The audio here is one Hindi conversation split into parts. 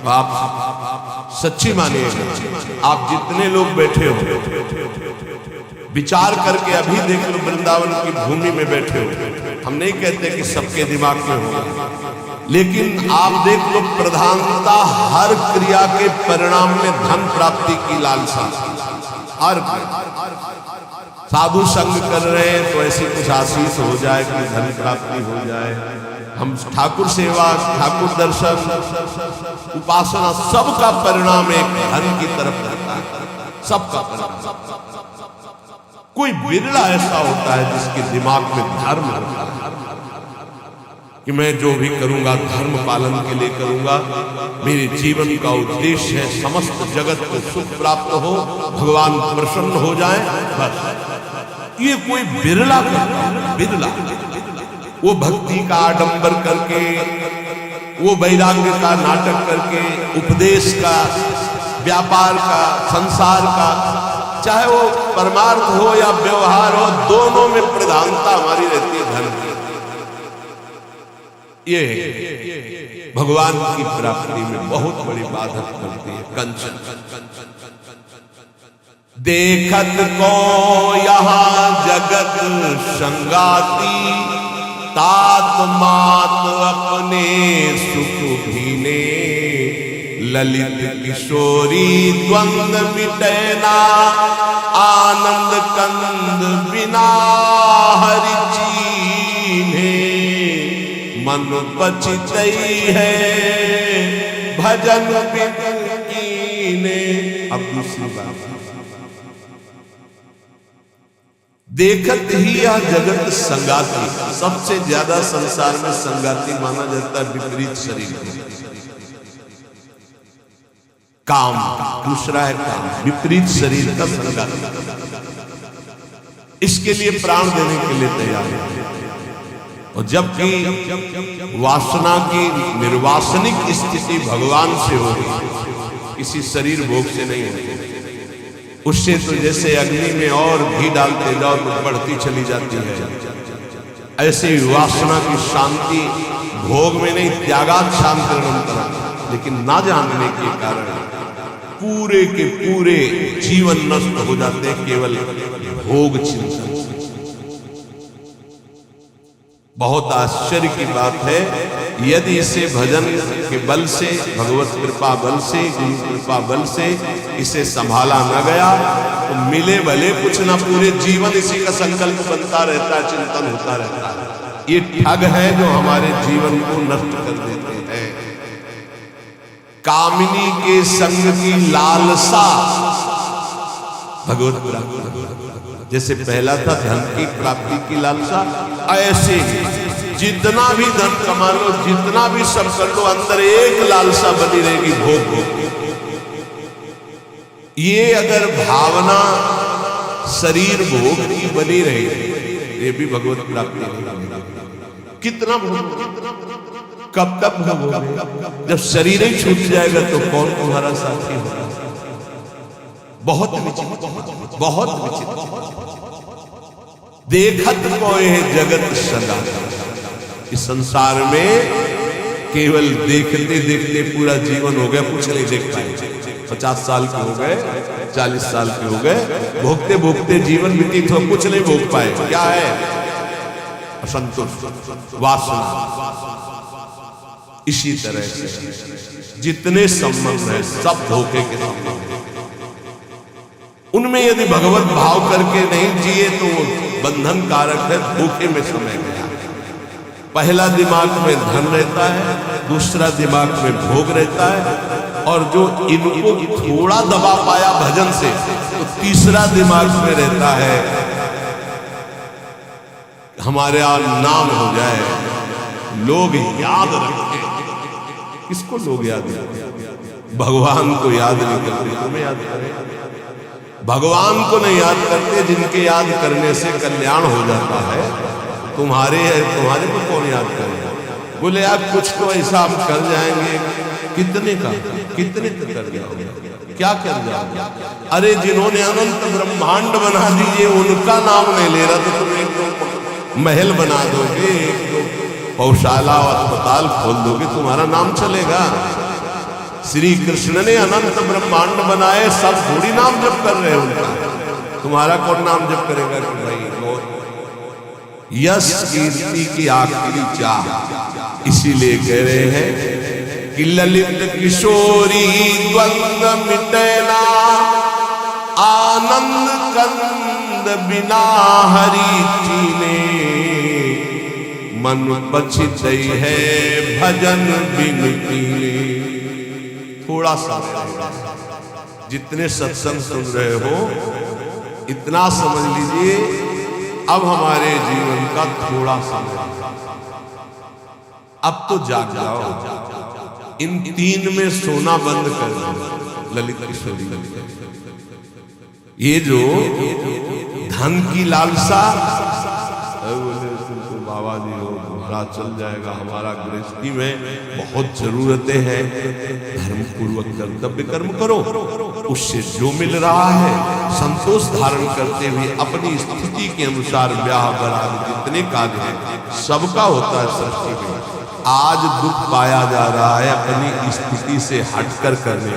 आप सच्ची मानिएगा, आप जितने लोग बैठे हो विचार करके अभी देख लो, वृंदावन की भूमि में बैठे हो। हम नहीं कहते कि सबके दिमाग में होगा, लेकिन आप देख लो प्रधानता हर क्रिया के परिणाम में धन प्राप्ति की लालसा। हर साधु संग कर रहे हैं तो ऐसी कुछ आशीष हो जाए कि धन प्राप्ति हो जाए। हम ठाकुर सेवा, ठाकुर दर्शन, उपासना, सबका परिणाम एक धन की तरफ रहता है, सबका परिणाम। कोई बिरला ऐसा होता है जिसके दिमाग में धर्म होता है कि मैं जो भी करूंगा धर्म पालन के लिए करूंगा, मेरे जीवन का उद्देश्य है समस्त जगत को सुख प्राप्त हो, भगवान प्रसन्न हो जाए, बस। ये कोई बिरला बिरला वो भक्ति का आडंबर करके, वो वैराग्य का नाटक करके, उपदेश का, व्यापार का, संसार का, चाहे वो परमार्थ हो या व्यवहार हो, दोनों में प्रधानता हमारी रहती है धन की। ये भगवान की प्राप्ति में बहुत बड़ी बाधक बनती है। कंचन देखत को यहाँ जगत संगाती, तात मात अपने सुख भीने, ललित किशोरी द्वंद्व मिटैना, आनंद कंद बिना हरि चीन्हे, मन पचितई है भजन बिन कीने। अब दूसरी बात, देखत ही यह जगत संगाती। सबसे ज्यादा संसार में संगाती माना जाता है विपरीत शरीर को। काम, दूसरा है काम, विपरीत शरीर का संगाती। इसके लिए प्राण देने के लिए तैयार है। और जबकि वासना की निर्वासनिक स्थिति भगवान से होगी, किसी शरीर भोग से नहीं होगी। उससे तो जैसे अग्नि में और घी डालते जाओ तो बढ़ती चली जाती है, ऐसे वासना की शांति भोग में नहीं, त्यागात शांति। लेकिन ना जानने के कारण पूरे के पूरे जीवन नष्ट हो जाते हैं केवल भोग चिंतन। बहुत आश्चर्य की बात है, यदि इसे भजन के बल से, भगवत कृपा बल से, गुरु कृपा बल से इसे संभाला न गया तो मिले भले कुछ ना, पूरे जीवन इसी का संकल्प बनता रहता है, चिंतन होता रहता है। ये ठग है जो हमारे जीवन को नष्ट कर देते हैं। कामिनी के संग की लालसा, भगवत प्राप्ति जैसे पहला था धन की प्राप्ति की लालसा, ऐसे जितना भी धन कमा लो, जितना भी सब कर लो, अंदर एक लालसा बनी रहेगी, भोग। ये अगर भावना शरीर भोग की बनी रहेगी, ये भी भगवत प्राप्ति नहीं। कितना भोग, कब तक भोग? जब शरीर ही छूट जाएगा तो कौन तुम्हारा साथी होगा? बहुत विचित्र, बहुत विचित्र। देखत को यह जगत सदा, इस संसार में केवल देखते देखते पूरा जीवन हो गया, कुछ नहीं देख पाए। 50 साल के हो गए, 40 साल के हो गए, भोगते भोगते जीवन व्यतीत हो, कुछ नहीं भोग पाए। क्या है? असंतोष, वासना। इसी तरह से जितने संबंध है सब धोखे के संबंध है। उनमें यदि भगवत भाव करके नहीं जिए तो बंधन कारक है, धोखे में समय गया। पहला दिमाग में धन रहता है, दूसरा दिमाग में भोग रहता है, और जो इनको थोड़ा दबा पाया भजन से तो तीसरा दिमाग में रहता है हमारे यहाँ नाम हो जाए, लोग याद रखें। किसको लोग याद रखें? भगवान को याद नहीं करते, तुम्हें याद करें। भगवान को नहीं याद करते, जिनके याद करने से कल्याण हो जाता है। तुम्हारे को कौन याद करेगा? बोले आप कुछ तो ऐसा हम कर जाएंगे। कितने का, कितने तक कर जाओगे? क्या कर जाओगे? अरे जिन्होंने अनंत ब्रह्मांड बना दिए उनका नाम नहीं ले रहा तो तुम एक तो महल बना दोगे, एक तो पौशाला और अस्पताल खोल दोगे, तुम्हारा नाम चलेगा? श्री कृष्ण ने अनंत ब्रह्मांड बनाए, सब थोड़ी नाम जप कर रहे हैं उनका। तुम्हारा कौन नाम जप करेगा कि भाई बहुत यश कीर्ति की आखिरी चाह। इसीलिए कह रहे हैं कि ललित किशोरी द्वंद्व मिटेना, आनंद कंद बिना हरि चीने, मन पछित है भजन बिन कीने। थोड़ा सा जितने सत्संग सुन रहे हो इतना समझ लीजिए, अब हमारे जीवन का थोड़ा सा, अब तो जाग जाओ। इन 3 में सोना बंद कर दो। ललित किशोरी, ये जो धन की लालसा, बाबा जी हो हमारा चल जाएगा, हमारा गृहस्थी में बहुत जरूरतें हैं, धर्म पूर्वक कर्तव्य कर्म करो, उससे जो मिल रहा है संतोष धारण करते हुए अपनी स्थिति के अनुसार ब्याह बरात जितने कार्य हैं सबका होता है सृष्टि में। आज दुख पाया जा रहा है अपनी स्थिति से हटकर करने,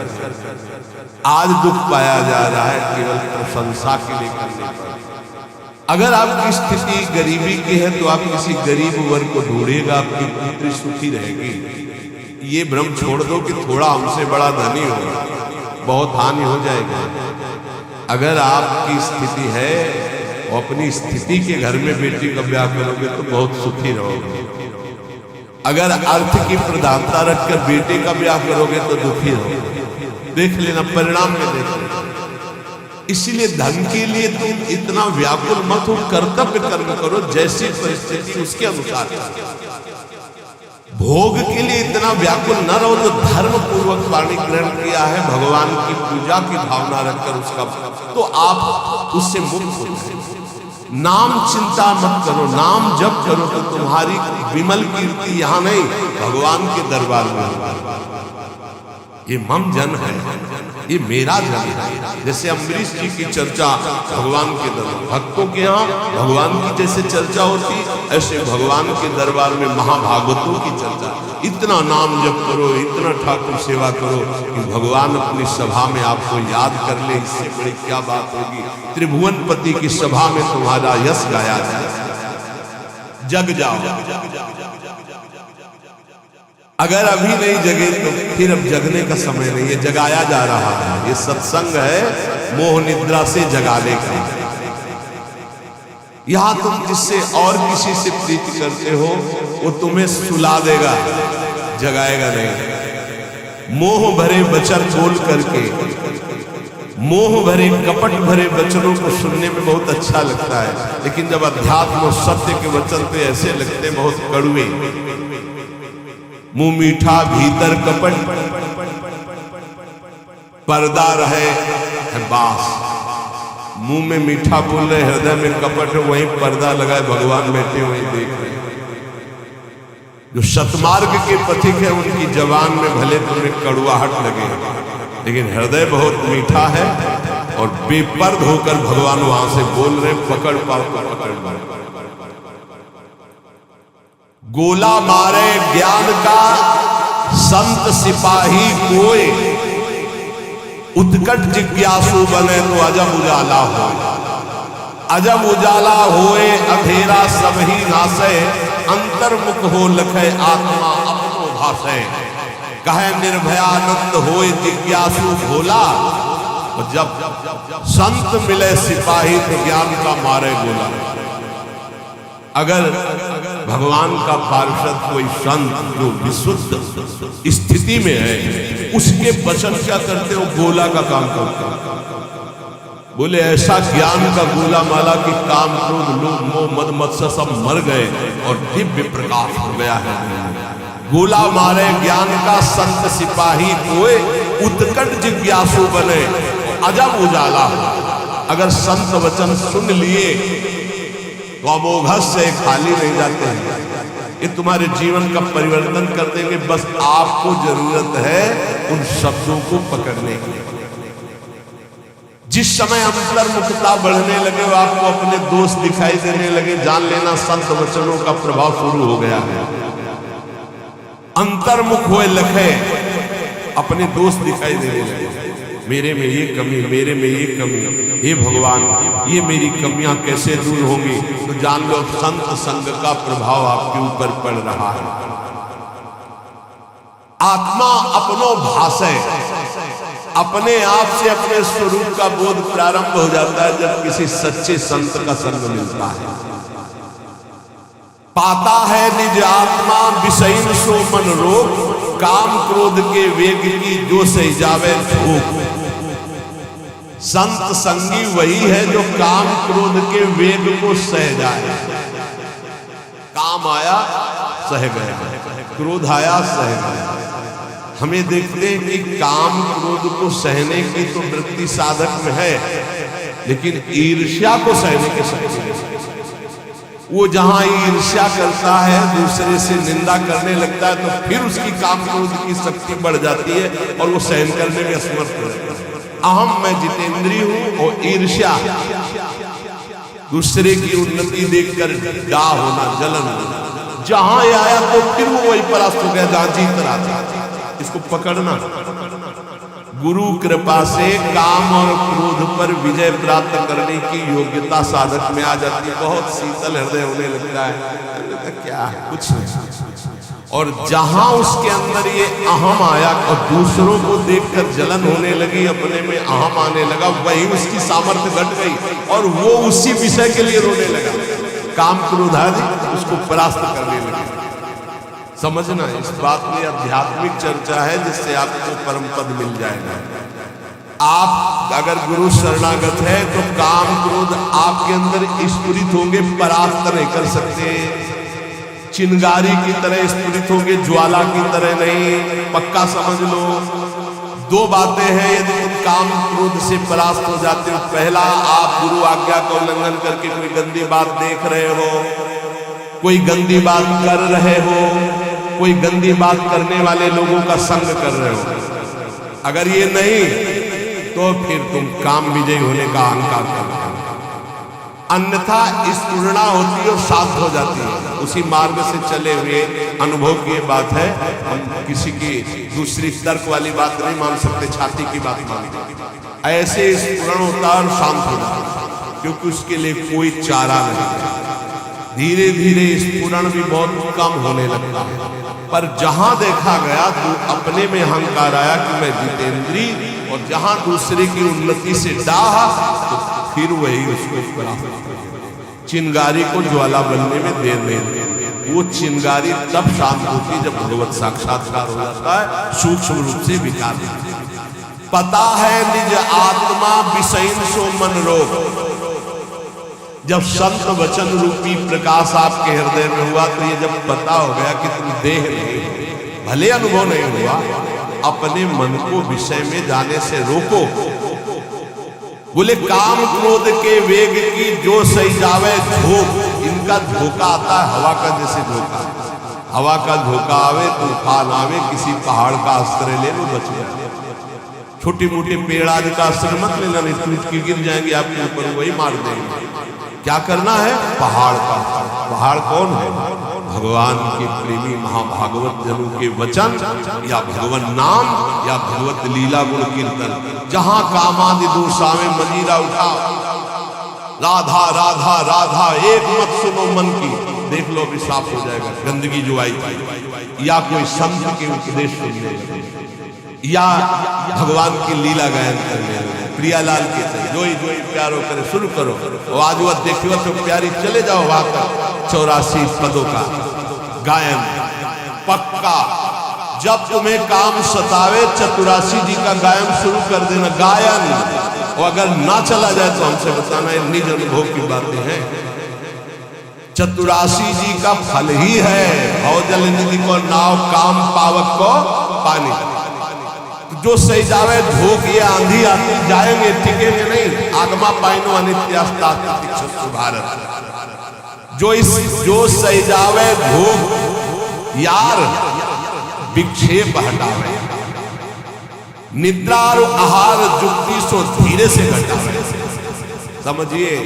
आज दुख पाया जा रहा है केवल प्रशंसा के लिए करने पर। अगर आपकी स्थिति गरीबी की है तो आप किसी गरीब वर्ग को ढूंढेगा, आपकी पुत्री सुखी रहेगी। ये भ्रम छोड़ दो कि थोड़ा हमसे बड़ा धनी होगा, बहुत हानि हो जाएगी। अगर आपकी स्थिति है और अपनी स्थिति के घर में बेटी का ब्याह करोगे तो बहुत सुखी रहोगे। अगर अर्थ की प्रधानता रखकर बेटे का ब्याह करोगे तो दुखी रहोगे। देख लेना, परिणाम में देख लेना। इसीलिए धन के लिए तुम इतना व्याकुल मत हो, कर्तव्य कर्म करो जैसी परिस्थिति उसके अनुसार। भोग के लिए इतना व्याकुल न रहो। तो धर्म पूर्वक वाणी ग्रहण किया है, भगवान की पूजा की भावना रखकर उसका, तो आप उससे मुक्त हो जाए। नाम चिंता मत करो, नाम जप करो तो तुम्हारी विमल कीर्ति यहाँ नहीं, भगवान के दरबार में। ये मम जन है, ये मेरा जन है। जैसे अम्बरीश जी की चर्चा भगवान के दरबार, भक्तों के यहाँ भगवान की जैसे चर्चा होती, ऐसे भगवान के दरबार में महाभागवतों की चर्चा। इतना नाम जप करो, इतना ठाकुर सेवा करो कि भगवान अपनी सभा में आपको याद कर ले। इससे बड़ी क्या बात होगी। त्रिभुवनपति की सभा में तुम्हारा यश गाया जाए। जग जाओ। अगर अभी नहीं जगे तो फिर अब जगने का समय नहीं है, जगाया जा रहा है। ये सत्संग है मोह निद्रा से जगाने का। यहां तुम जिससे और किसी से प्रीति करते हो वो तुम्हें सुला देगा, जगाएगा नहीं। मोह भरे वचन बोल करके, मोह भरे कपट भरे वचनों को सुनने में बहुत अच्छा लगता है, लेकिन जब अध्यात्म और सत्य के वचन पे ऐसे लगते हैं बहुत कड़वे। मुंह मीठा भीतर कपट, पर्दा रहे है बास। मुंह में मीठा बोल रहे, हृदय में कपट है, वहीं पर्दा लगाए भगवान बैठे वहीं देख रहे। जो सतमार्ग के पथिक है उनकी जबान में भले तुम्हें कड़वाहट लगे, लेकिन हृदय बहुत मीठा है और बेपर्द होकर भगवान वहां से बोल रहे, पकड़ पाओ तो पकड़ पाओ। गोला मारे ज्ञान का संत सिपाही कोई, उत्कट जिज्ञासु बने तो अजब उजाला हो। अजब उजाला होए अंधेरा सब ही नासे, अंतर्मुख हो लखे आत्मा अपनो भासे। कहे निर्भयानंद होए जिज्ञासु भोला, जब संत मिले सिपाही तो ज्ञान का मारे गोला। अगर भगवान का पार्षद कोई संत जो विशुद्ध स्थिति में है, उसके वचन क्या करते हो? गोला का काम करते हो। बोले ऐसा ज्ञान का गोला माला कि काम क्रोध लोभ मोह मद मत्सर सब मर गए और दिव्य प्रकाश हो गया है। गोला मारे ज्ञान का संत सिपाही कोई, उत्कट जिज्ञासु बने अजब उजाला। अगर संत वचन सुन लिए तो अमोघस से खाली नहीं जाते हैं, ये तुम्हारे जीवन का परिवर्तन कर देंगे। बस आपको जरूरत है उन शब्दों को पकड़ने की। जिस समय अंतर्मुखता बढ़ने लगे, आपको अपने दोस्त दिखाई देने लगे, जान लेना संत वचनों का प्रभाव शुरू हो गया है। अंतर्मुख हुए लखे अपने दोस्त दिखाई देने लगे। मेरे में ये कमी, मेरे में ये कमी, हे भगवान ये मेरी कमियां कैसे दूर होंगी? तो जान लो संत संग का प्रभाव आपके ऊपर पड़ रहा है। आत्मा अपनो भाषे, अपने आप से अपने स्वरूप का बोध प्रारंभ हो जाता है जब किसी सच्चे संत का संग मिलता है। पाता है निज आत्मा विषयन सो मन रोग, काम क्रोध के वेग की जो सही जावे धूप। संत संगी वही है जो काम क्रोध के वेग को सह जाए। काम आया सह गया, क्रोध आया सह गया। हमें देखते हैं कि काम क्रोध को सहने की तो वृत्ति साधक में है, लेकिन ईर्ष्या को सहने के शक्ति, वो जहां ईर्ष्या करता है, दूसरे से निंदा करने लगता है, तो फिर उसकी काम क्रोध की शक्ति बढ़ जाती है और वो सहन करने में असमर्थ हो जाता है। अहम मैं जितेंद्री हूं और ईर्ष्या दूसरे की उन्नति देखकर डा होना, जलन होना, जहां आया तो फिर वो वही परास्त हो गया जहां जीत रहा था। इसको पकड़ना। गुरु कृपा से काम और क्रोध पर विजय प्राप्त करने की योग्यता साधक में आ जाती है। बहुत शीतल हृदय होने लगता है, क्या है कुछ नहीं। और जहां उसके अंदर ये अहम आया और दूसरों को देखकर जलन होने लगी, अपने में अहम आने लगा, वही उसकी सामर्थ्य घट गई और वो उसी विषय के लिए रोने लगा। काम क्रोध आदि उसको परास्त करने लगे। समझना, इस बात में आध्यात्मिक चर्चा है जिससे आपको परम पद मिल जाएगा। आप अगर गुरु शरणागत है तो काम क्रोध आपके अंदर स्फुरित होंगे, परास्त नहीं कर सकते। चिंगारी की तरह स्फुरित होंगे, ज्वाला की तरह नहीं। पक्का समझ लो, दो बातें हैं यदि तुम काम क्रोध से परास्त हो जाते हो। पहला, आप गुरु आज्ञा का उल्लंघन करके कोई गंदी बात देख रहे हो, कोई गंदी बात कर रहे हो, कोई गंदी बात करने वाले लोगों का संग कर रहे हो। अगर ये नहीं तो फिर तुम काम विजयी होने का अहंकार करते हो। अन्यथा स्फुरणा होती है और शांत हो जाती है। उसी मार्ग से चले हुए अनुभव की बात है। हम किसी की दूसरी तर्क वाली बात नहीं मान सकते, छाती की बात मानते। ऐसे स्फुरण होता है और शांत हो जाता है, क्योंकि उसके लिए कोई चारा नहीं। धीरे धीरे स्फुरण भी बहुत कम होने लगता है। पर जहां देखा गया तो अपने में अहंकार आया कि मैं जितेंद्री, और जहां दूसरे की उन्नति से डाहा तो फिर वही उसको प्राप्त। चिंगारी को ज्वाला बनने में देर नहीं लगती। वो चिंगारी तब शांत होती जब भगवत साक्षात्कार हो जाता है, सूक्ष्म रूप से विकार। पता है निज आत्मा विषयन सो मन रोग। जब संत वचन रूपी प्रकाश आपके हृदय में हुआ तो ये जब पता हो गया कि तुम देह नहीं, भले अनुभव नहीं हुआ, अपने मन को विषय में जाने से रोको। बोले काम क्रोध के वेग की जो सही जावे झोंक। इनका धोखा आता है हवा का, जैसे धोखा, हवा का धोखा आवे, तूफान आवे, किसी पहाड़ का आश्रय ले लो, बच गया। छोटे मोटे पेड़ आदि का आश्रय मत लेना, नहीं टूट के गिर जाएंगे आपके ऊपर, वही मार देंगे। क्या करना है? पहाड़ का। पहाड़ कौन है? भगवान के प्रेमी महाभागवत जनों के वचन, या भगवान नाम, या भगवत लीला गुण कीर्तन। जहां कामादि दोषावे मजीरा उठा, राधा राधा राधा एक मत सुनो मन की, देख लो अभी साफ हो जाएगा गंदगी जो आई थी। या कोई संत के उपदेश सुनने, या भगवान की लीला गायन करने, प्रियालाल के जो ही प्यारो करे शुरू करो। और आज वह देखियो तो प्यारी, चले जाओ वहां तक 84 पदों का गायन पक्का। जब तुम्हें काम सतावे 84 जी का गायन शुरू कर देना, गायन। और अगर ना चला जाए तो हमसे बताना, ये निज अनुभव की बातें हैं। 84 जी का फल ही है भवजल निधि को नाव, काम पावक को पानी। जो सही जावे धोख, ये आंधी आती जाएंगे, टिकेंगे नहीं। आगमा पाइनो अनित्यास्ता भारत। जो सही जावे धोख यार, विक्षेप हटावे। निद्रा और आहार जुक्ति सो धीरे से घटावे। समझिए,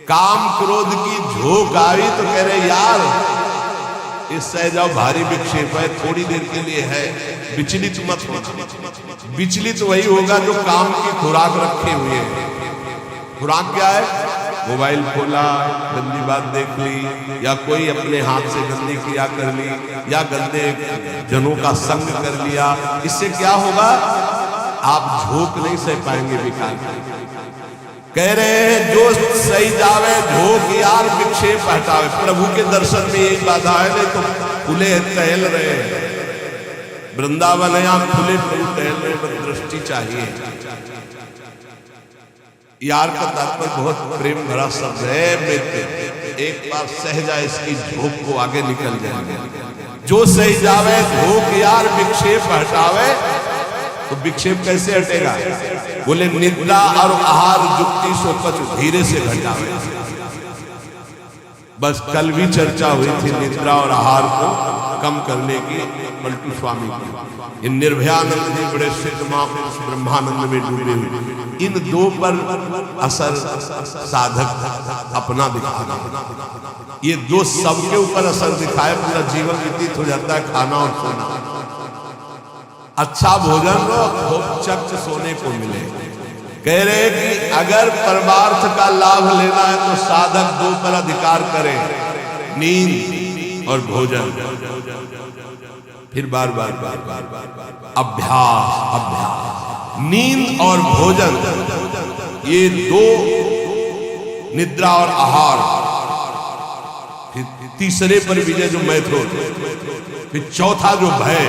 काम क्रोध की झोंक आई तो कह रहे यार इस सह जाओ, भारी विक्षेप है, थोड़ी देर के लिए है, विचलित मत होना। विचलित वही होगा जो काम की खुराक रखे हुए है। खुराक क्या है? मोबाइल खोला, गंदी बात देख ली, या कोई अपने हाथ से गंदी क्रिया कर ली, या गंदे जनों का संग कर लिया। इससे क्या होगा? आप झोंक नहीं सह पाएंगे विकार। कह रहे हैं जो सही जावे झोंक यार विक्षेप हटावे। प्रभु के दर्शन में एक बाधा है, नहीं तो खुले टहल रहे हैं वृंदावन, यहाँ खुले टहल रहे, बस दृष्टि चाहिए। यार का तात्पर्य बहुत प्रेम भरा शब्द है। मित्र एक बार सह जाए इसकी झोंक को, आगे निकल जाएंगे। जो सही जावे झोंक यार विक्षेप हटावे। तो विक्षेप कैसे हटेगा? बोले निद्रा और आहार जुक्ति सो कछु धीरे से घटावे। बस कल भी चर्चा हुई थी निद्रा और आहार को कम करने की पलटू स्वामी की। इन निर्भयानंद जी बड़े सिद्ध महापुरुष ब्रह्मानंद में डूबे हुए। इन दो पर असर साधक अपना दिखाना। ये दो सबके ऊपर असर दिखाए, पूरा जीवन व्यतीत हो जाता है खाना और सोना। अच्छा भोजन लो, खूब चक सोने को मिले। कह रहे कि अगर परमार्थ का लाभ लेना है तो साधक दो पर अधिकार करे, नींद और भोजन। फिर बार बार बार बार बार अभ्यास अभ्यास। नींद और भोजन ये दो, निद्रा और आहार। फिर तीसरे पर विजय जो मैथुन, फिर चौथा जो भय।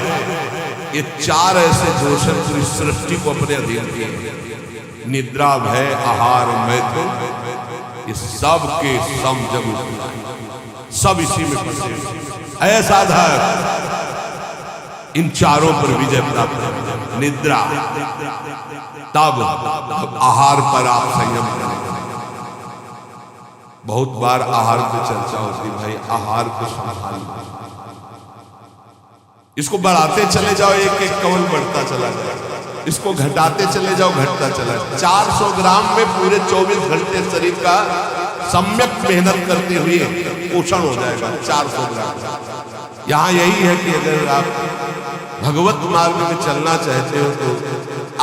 ये चार ऐसे जोशन पूरी सृष्टि को अपने अधीन किए। निद्रा, भय, आहार, मैथुन, ये सब के सम जग सब इसी में फंसे। ऐसा धर इन चारों पर विजय प्राप्त है। निद्रा, तब आहार पर आप संयम करें। बहुत बार आहार की चर्चा होती, भाई आहार को संभालिए। इसको बढ़ाते चले जाओ, एक एक कवल बढ़ता चला जाए। इसको घटाते चले जाओ, घटता चला जाए। 400 ग्राम में पूरे 24 घंटे शरीर का सम्यक मेहनत करते हुए पोषण हो जाएगा। 400 ग्राम। यहाँ यही है कि अगर आप भगवत मार्ग में चलना चाहते हो तो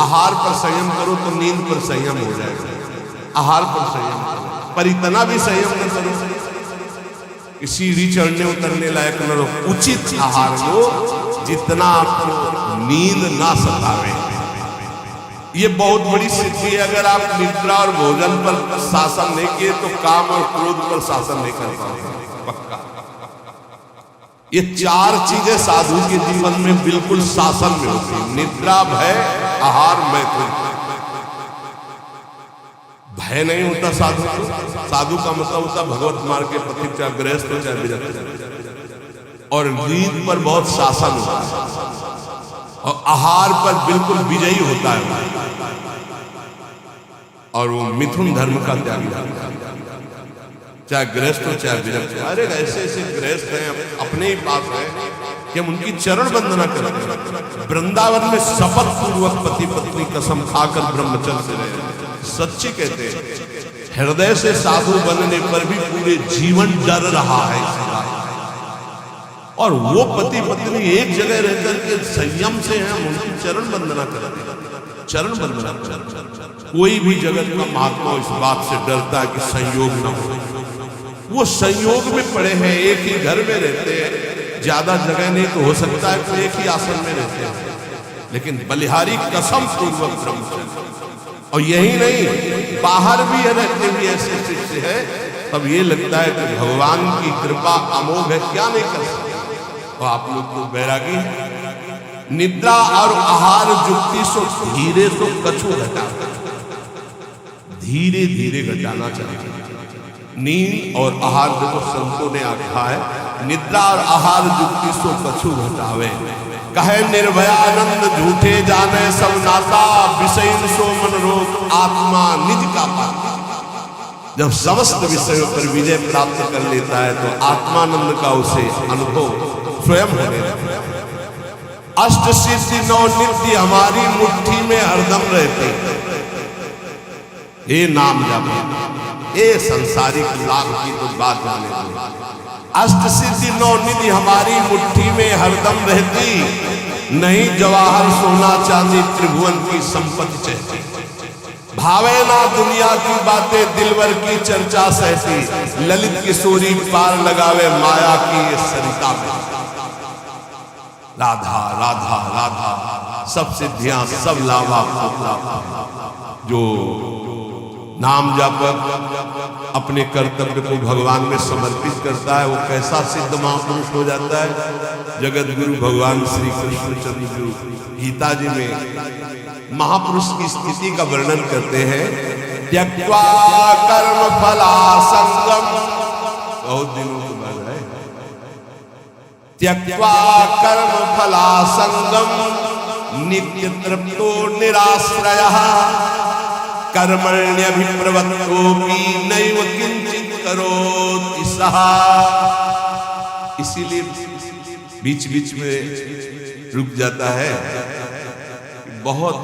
आहार पर संयम करो, तो नींद पर संयम हो जाएगा। आहार पर संयम करो, पर इतना भी संयम न करो कि सीढ़ी चढ़ने उतरने लायक न रहो। उचित आहार लो जितना आपको नींद ना सतावे। ये बहुत बड़ी सिद्धि है। अगर आप निद्रा और भोजन पर शासन नहीं किए तो काम और क्रोध पर शासन नहीं कर पाओगे, पक्का। ये चार चीजें साधु के जीवन में बिल्कुल शासन में होती है। निद्रा, भय, आहार, मैथुन। भय नहीं होता साधु को। साधु का मतलब होता भगवत मार्ग के पथिक, चाहे गृहस्थ हो चाहे विरक्त। और नींद पर बहुत शासन होता है और आहार पर बिल्कुल विजयी होता है। और वो मिथुन धर्म का त्यागी होता है, चाहे गृहस्थ हो चाहे विरक्त। अरे ऐसे ऐसे गृहस्थ हैं अपने ही पास है कि हम उनकी चरण वंदना करते हैं। वृंदावन में शपथ पूर्वक पति पत्नी कसम खाकर ब्रह्मचर्य से रहे। सच्ची कहते हैं, हृदय से साधु बनने पर भी पूरे जीवन डर रहा है। और वो पति पत्नी एक जगह रहकर के संयम से हैं, उनकी चरण वंदना करते हैं। चरण वंदना करते हैं। कोई भी जगत का महात्मा इस बात से डरता है कि संयोग न हो। वो संयोग में पड़े हैं, एक ही घर में रहते हैं, ज्यादा जगह नहीं तो हो सकता है तो एक ही आसन में रहते हैं, लेकिन बलिहारी कसम पूर्वक ब्रह्मचर्य। और यही नहीं, बाहर भी रहते हुए ऐसे शिष्य है, तब ये लगता है कि भगवान की कृपा अमोघ है, क्या नहीं कर सकते। और आप लोग को बैरागी निद्रा और आहार जुक्ति सो धीरे सो कछु घटा, धीरे धीरे घटाना चाहिए। नींद और आहार देखो संतों ने आख्या है, निद्रा और आहार जुक्ति सो कछु घटावे। कहे निर्भयानंद झूठे जाने सब नाता, विषय सो मन रोग आत्मा निज का पाता। जब समस्त विषयों पर विजय प्राप्त कर लेता है तो आत्मानंद का उसे अनुभव स्वयं होने लगता है। अष्ट सिद्धि नौ नित्य हमारी मुट्ठी में हरदम रहते। ये नाम जपा, ये संसारिक लाभ की तो बात जाने दो। अष्ट सिद्धि नौ निधि हमारी मुट्ठी में हरदम रहती, नहीं जवाहर सोना चांदी त्रिभुवन की संपत्ति चाहती। भावे ना दुनिया की बातें दिलवर की चर्चा सहती, ललित किशोरी पार लगावे माया की ये सरिता में। राधा राधा राधा सब सिद्धियां सब लावा जो नाम जापक अपने कर्तव्य को भगवान में समर्पित करता है वो कैसा सिद्ध महापुरुष हो जाता है। जगत गुरु भगवान श्री कृष्णचंद्र गीता जी में महापुरुष की स्थिति का वर्णन करते हैं। त्यक्त्वा कर्म फलासंगम, बहुत दिनों के बाद है, त्यक्त्वा कर्म फलासंगम नित्य तृप्तो निराश्रयः कर्मण्यभिप्रवृत्तोऽपि नैव किंचित् करोति सः। इसीलिए बीच बीच में रुक जाता है। बहुत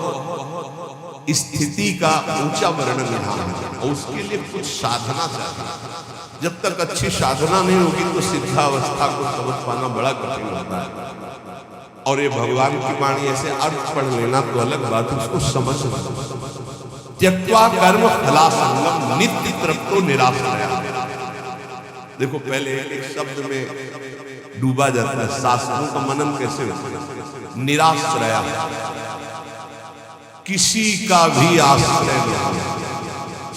स्थिति का ऊंचा वर्णन यहाँ और उसके लिए कुछ साधना चाहिए। जब तक अच्छी साधना नहीं होगी तो सिद्धावस्था को समझ पाना बड़ा कठिन होता है। और ये भगवान की वाणी ऐसे अर्थ पढ़ लेना तो अलग बात, उसको समझना। त्यक्त्वा कर्म फलासंगम नित्य तृप्तो निराश्रयः। देखो पहले एक शब्द में डूबा जाता है, शास्त्रों का मनन कैसे होता है। निराश्रयः, किसी का भी आश्रय नहीं।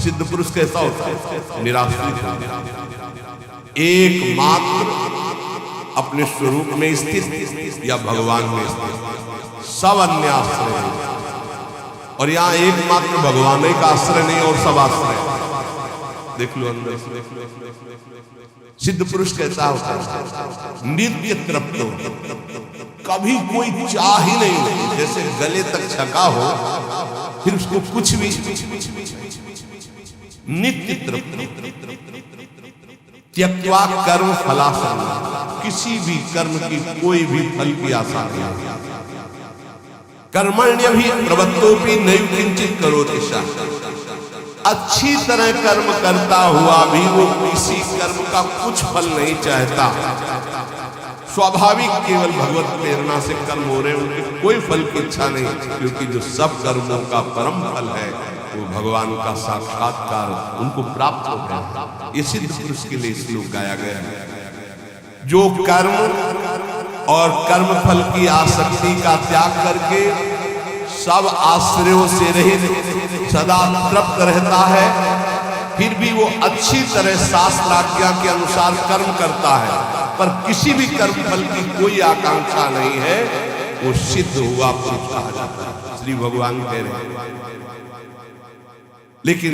सिद्ध पुरुष कैसा होता है? निराश्रित, एकमात्र अपने स्वरूप में स्थित या भगवान में स्थित, सब अन्य आश्रय। और यहाँ एकमात्र भगवान का आश्रय नहीं और सब आश्रय। देख लो अंदर सिद्ध पुरुष कैसा होता है? नित्य तृप्तो, कभी कोई चाह ही नहीं होती। जैसे गले तक छका हो फिर उसको कुछ भी, नित्य तृप्त। त्यक्त्वा कर्म फलासंगम, किसी भी कर्म की कोई भी फल की आशा नहीं। कर्मण्यभिप्रवृत्तोऽपि नैव किंचित् करोति सः, अच्छी तरह कर्म करता हुआ भी वो किसी कर्म का कुछ फल नहीं चाहता। स्वाभाविक केवल भगवत प्रेरणा से कर्म हो रहे, उनके कोई फल की इच्छा नहीं, क्योंकि जो सब कर्मों का परम फल है वो भगवान का साक्षात्कार उनको प्राप्त हो गया। ये सिद्ध पुरुष के लिए श्लोक गाया गया है। जो कर्म और कर्म फल की आसक्ति का त्याग करके सब आश्रयों से रहित सदा तृप्त रहता है, फिर भी वो अच्छी तरह शास्त्राज्ञा के अनुसार कर्म करता है, पर किसी भी कर्म फल की कोई आकांक्षा नहीं है, वो सिद्ध हुआ पुरुष कहा जाता है। श्री भगवान कह रहे हैं। लेकिन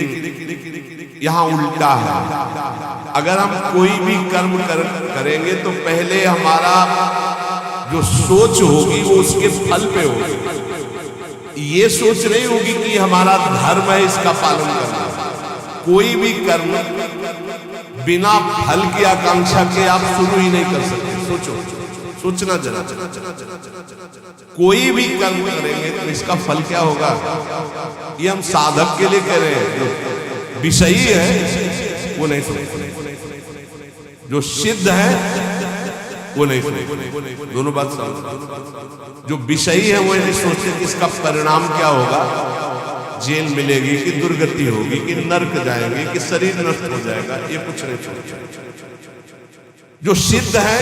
यहाँ उल्टा है। अगर हम कोई भी कर्म करेंगे तो पहले हमारा जो सोच होगी वो उसके फल पे होगी। ये सोच नहीं होगी कि हमारा धर्म है इसका पालन करना। कोई भी कर्म बिना फल की आकांक्षा के आप शुरू ही नहीं कर सकते। सोचो, सोचना जरा। कोई भी कर्म करेंगे तो इसका फल क्या होगा? ये हम साधक के लिए कह रहे हैं। जो विषयी है वो नहीं सोचते, जो सिद्ध है वो नहीं सोचते। दोनों बात समझ। जो विषयी है वो नहीं सोचते कि इसका परिणाम क्या होगा, जेल मिलेगी कि दुर्गति होगी कि नरक जाएंगे कि शरीर नष्ट हो जाएगा, ये कुछ नहीं सोचते। जो सिद्ध है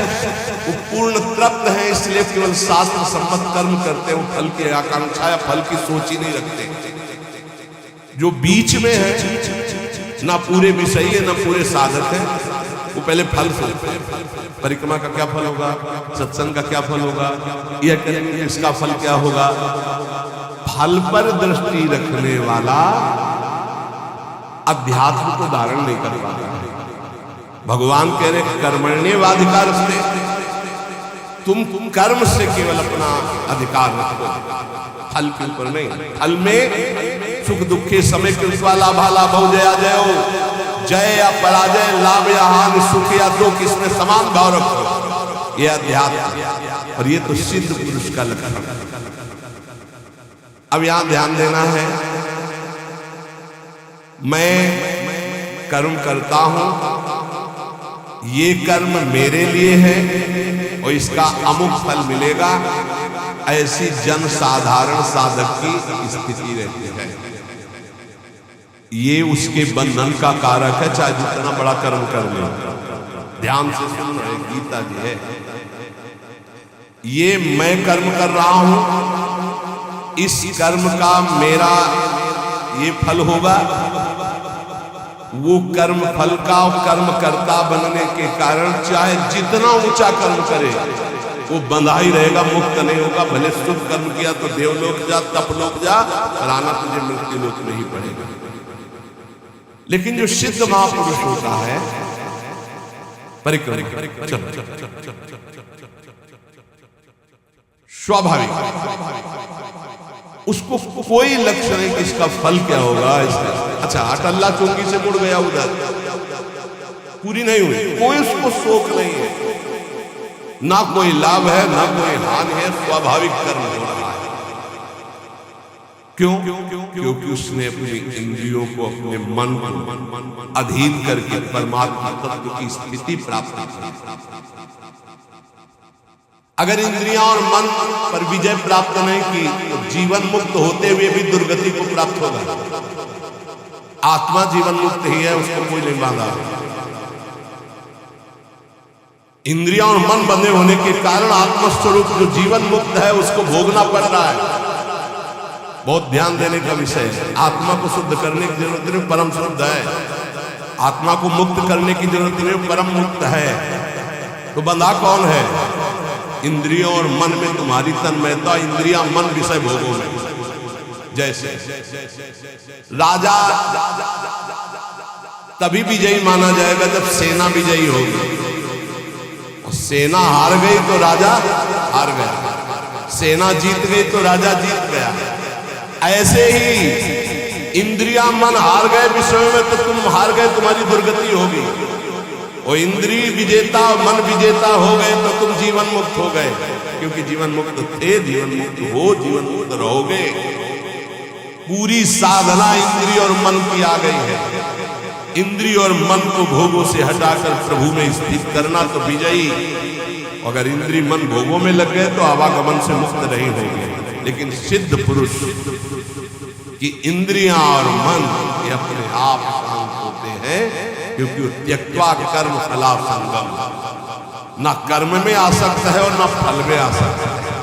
वो पूर्ण तृप्त है, इसलिए केवल शास्त्र सम्मत कर्म करते हैं। वो फल की आकांक्षा या फल की सोच ही नहीं रखते। जो बीच में है, ना पूरे विषयी है ना पूरे साधक है, वो पहले फल सोचते हैं। परिक्रमा का क्या फल होगा, सत्संग का क्या फल होगा, यह करेंगे इसका फल क्या होगा। फल पर दृष्टि रखने वाला अध्यात्म को धारण नहीं कर पाता। भगवान कह रहे कर्मण्येवाधिकार से, तुम कर्म से केवल अपना अधिकार रखो, फल के ऊपर नहीं। फल में सुख दुखे समय कृत्वा लाभा लाभो जया जयो, जय या पराजय, लाभ या हानि, सुख या दुख, इसमें समान भाव रखो। यह अध्यात्म, और ये तो सिद्ध पुरुष का लक्षण। अब यहां ध्यान देना है, मैं कर्म करता हूं, ये कर्म मेरे लिए है और इसका अमुक फल मिलेगा, ऐसी जन साधारण साधक की स्थिति रहती है। ये उसके बंधन का कारक है, चाहे जितना बड़ा कर्म कर ले। ध्यान से सुन रहे, गीता जी है। ये मैं कर्म कर रहा हूं, इस कर्म का मेरा ये फल होगा। वो कर्म फल का और कर्म कर्ता बनने के कारण चाहे जितना ऊंचा कर्म करे वो बंधा ही रहेगा, मुक्त नहीं होगा। भले शुभ कर्म किया तो देवलोक जा, तपलोक जा, और आना तुझे मृत्यु लोक नहीं पड़ेगा। लेकिन जो सिद्ध महापुरुष होता है, परिक्रम स्वाभाविक, उसको कोई लक्ष्य नहीं कि इसका फल क्या होगा। अच्छा, अटल्ला चौकी से मुड़ गया उधर, पूरी नहीं हुई, कोई उसको शोक नहीं है, ना कोई लाभ है ना कोई हानि है, स्वाभाविक कर्म हो रहा है। क्यों? क्योंकि उसने अपनी इंद्रियों को, अपने मन को अधीन करके परमात्मा तत्व की स्थिति प्राप्त की। अगर इंद्रियां और मन पर विजय प्राप्त नहीं की तो जीवन मुक्त होते हुए भी दुर्गति को प्राप्त होगा। आत्मा जीवन मुक्त ही है, उसको कोई नहीं बांधा। इंद्रियां और मन बंधे होने के कारण आत्मस्वरूप जो जीवन मुक्त है उसको भोगना पड़ रहा है। बहुत ध्यान देने का विषय है। आत्मा को शुद्ध करने की जरूरत नहीं, परम शुद्ध है। आत्मा को मुक्त करने की जरूरत नहीं, परम मुक्त है। तो बंधा कौन है? इंद्रियों और मन में तुम्हारी तन्मयता, इंद्रियां मन विषय भोगों में। जैसे राजा तभी विजयी माना जाएगा जब सेना विजयी होगी, और सेना हार गई तो राजा हार गया, सेना जीत गई तो राजा जीत गया। ऐसे ही इंद्रियां मन हार गए विषयों में तो तुम हार गए, तुम्हारी दुर्गति होगी। और इंद्रिय विजेता मन विजेता हो गए तो तुम जीवन मुक्त हो गए, क्योंकि जीवन मुक्त थे, जीवन मुक्त हो, जीवन मुक्त रहोगे। पूरी साधना इंद्रिय और मन की आ गई है। इंद्रिय और मन को भोगों से हटाकर प्रभु में स्थित करना तो विजयी। अगर इंद्रिय मन भोगों में लग गए तो आवागमन से मुक्त नहीं होंगे। लेकिन सिद्ध पुरुष की इंद्रियां और मन ये अपने आप शांत होते हैं, क्योंकि वो त्यक्त्वा कर्म फला संगम, न कर्म में आसक्त है और न फल में आसक्त है।